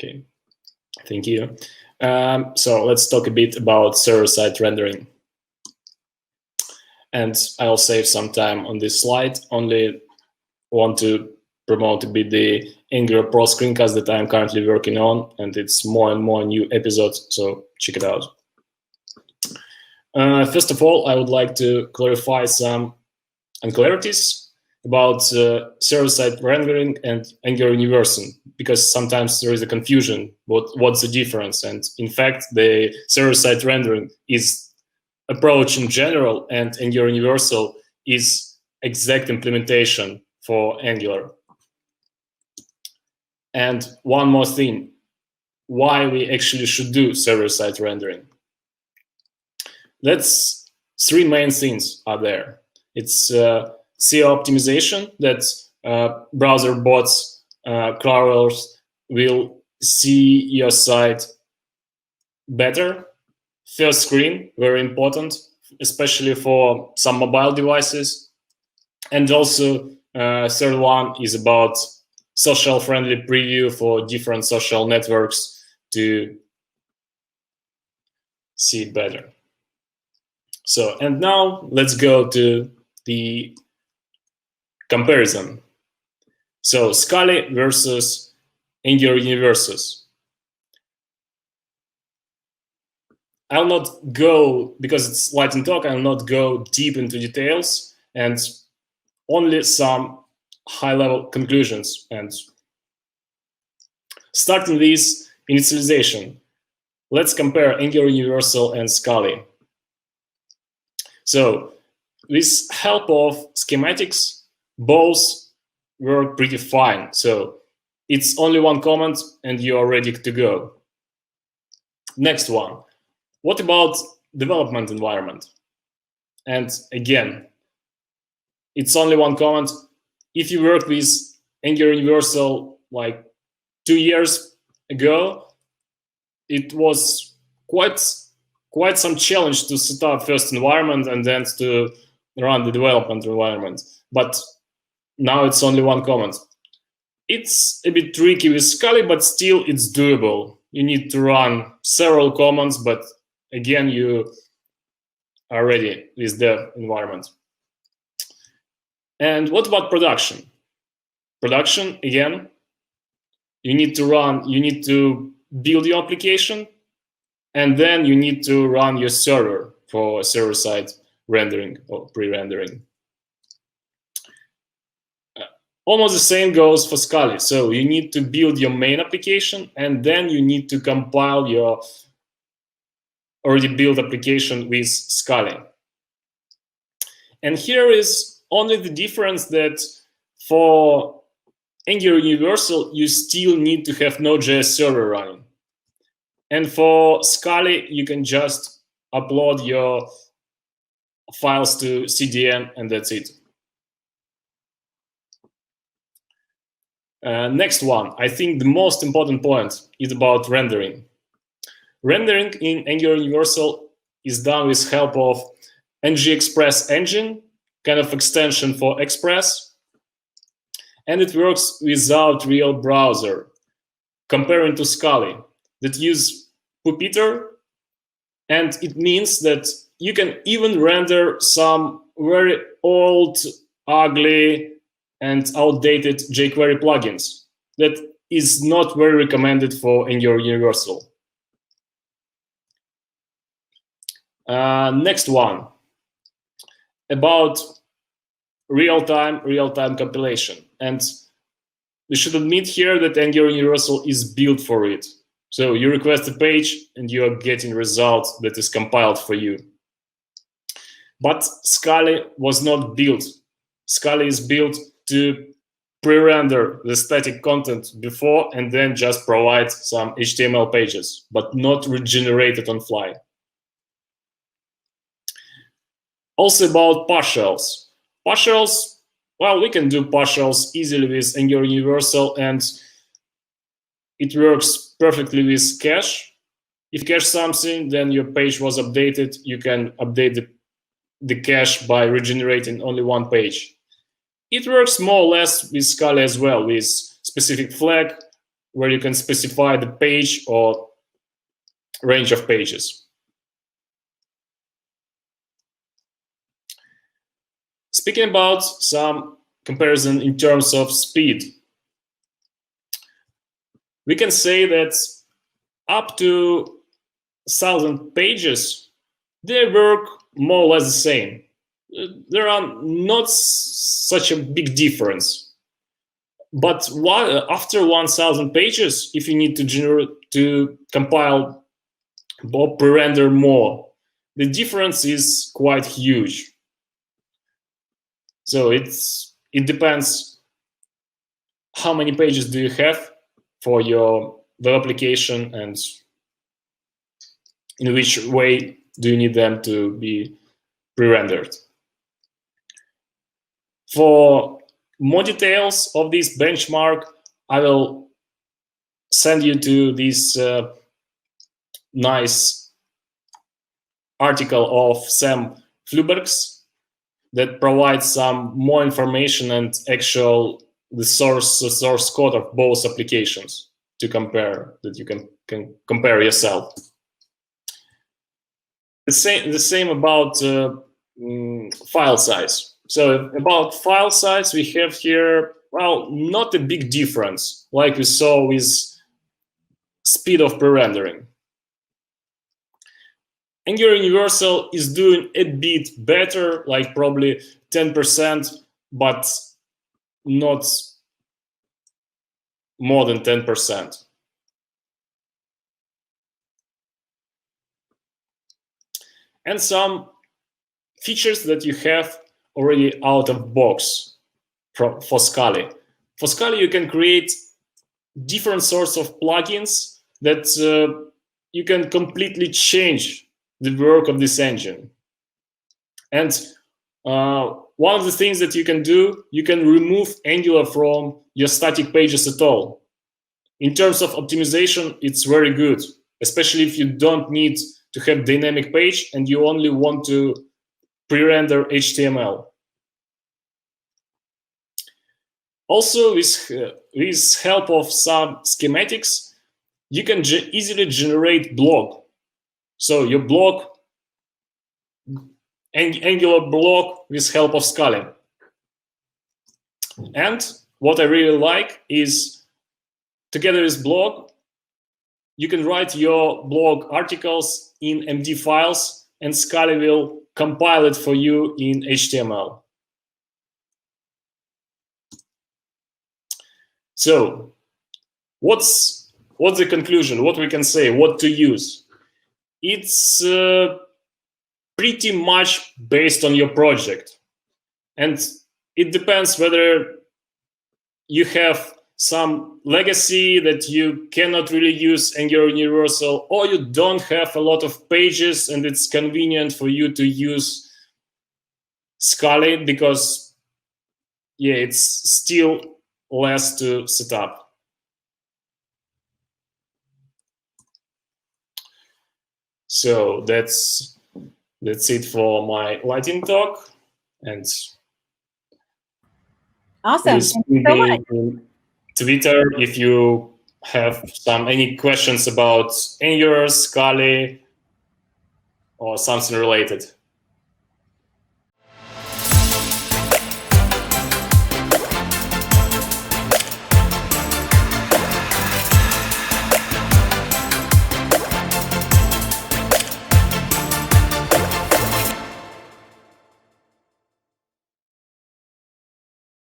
Okay, thank you. So let's talk a bit about server-side rendering. And I'll save some time on this slide. Only want to promote a bit the Angular Pro screencast that I'm currently working on, and it's more and more new episodes, so check it out. First of all, I would like to clarify some unclarities about server-side rendering and Angular Universal, because sometimes there is a confusion what's the difference. And in fact, the server-side rendering is approach in general, and Angular Universal is exact implementation for Angular. And one more thing, why we actually should do server-side rendering. That's three main things are there. It's SEO optimization, that browser bots, crawlers will see your site better. First screen, very important, especially for some mobile devices. And also, third one is about social-friendly preview for different social networks to see it better. So, and now let's go to the comparison. So, Scully versus Angular Universals. I'll not go, because it's light and talk, I'll not go deep into details, and only some high-level conclusions. And starting with initialization, let's compare Angular Universal and Scully. So with help of schematics, both work pretty fine. So it's only one command and you are ready to go. Next one. What about development environment? And again, it's only one command. If you work with Angular Universal like 2 years ago, it was quite some challenge to set up first environment and then to run the development environment. But now it's only one command. It's a bit tricky with Scully, but still it's doable. You need to run several commands, but again, you are ready with the environment. And what about production? Production, again, you need to build your application, and then you need to run your server for server-side rendering or pre-rendering. Almost the same goes for Scully. So you need to build your main application, and then you need to compile your already built application with Scully. And here is only the difference that for Angular Universal, you still need to have Node.js server running. And for Scully, you can just upload your files to CDN, and that's it. Next one, I think the most important point is about rendering. Rendering in Angular Universal is done with help of NGUPEx engine, kind of extension for Express, and it works without real browser, comparing to Scully that use Puppeteer, and it means that you can even render some very old, ugly, and outdated jQuery plugins that is not very recommended for Angular Universal. Next one, about real-time compilation. And we should admit here that Angular Universal is built for it. So you request a page and you are getting result that is compiled for you. But Scully was not built. Scully is built to pre-render the static content before and then just provide some HTML pages, but not regenerate it on fly. Also about partials. Partials, well, we can do partials easily with Angular Universal, and it works perfectly with cache. If you cache something, then your page was updated. You can update the cache by regenerating only one page. It works more or less with Scully as well, with specific flag, where you can specify the page or range of pages. Speaking about some comparison in terms of speed, we can say that up to 1,000 pages, they work more or less the same. There are not such a big difference. But after 1,000 pages, if you need to compile or prerender more, the difference is quite huge. So it depends how many pages do you have for your web application and in which way do you need them to be pre-rendered. For more details of this benchmark, I will send you to this nice article of Sam Flubergs that provides some more information and actual the source code of both applications to compare, that you can compare yourself. The same about file size. So about file size, we have here, well, not a big difference like we saw with speed of pre-rendering. Angular Universal is doing a bit better, like probably 10%, but not more than 10%. And some features that you have already out of box for Scully. For Scully, you can create different sorts of plugins that you can completely change the work of this engine. And one of the things that you can do, you can remove Angular from your static pages at all. In terms of optimization, it's very good, especially if you don't need to have dynamic page and you only want to pre-render HTML. Also, with help of some schematics, you can easily generate blog. So your blog, Angular blog with help of Scully. And what I really like is, together with blog, you can write your blog articles in MD files, and Scully will compile it for you in HTML. So, what's the conclusion? What we can say? What to use? It's pretty much based on your project, and it depends whether you have some legacy that you cannot really use Angular Universal, or you don't have a lot of pages and it's convenient for you to use Scully because, yeah, it's still less to set up. So that's it for my lightning talk, and awesome. Please ping me in Twitter if you have any questions about Angular, Scully, or something related.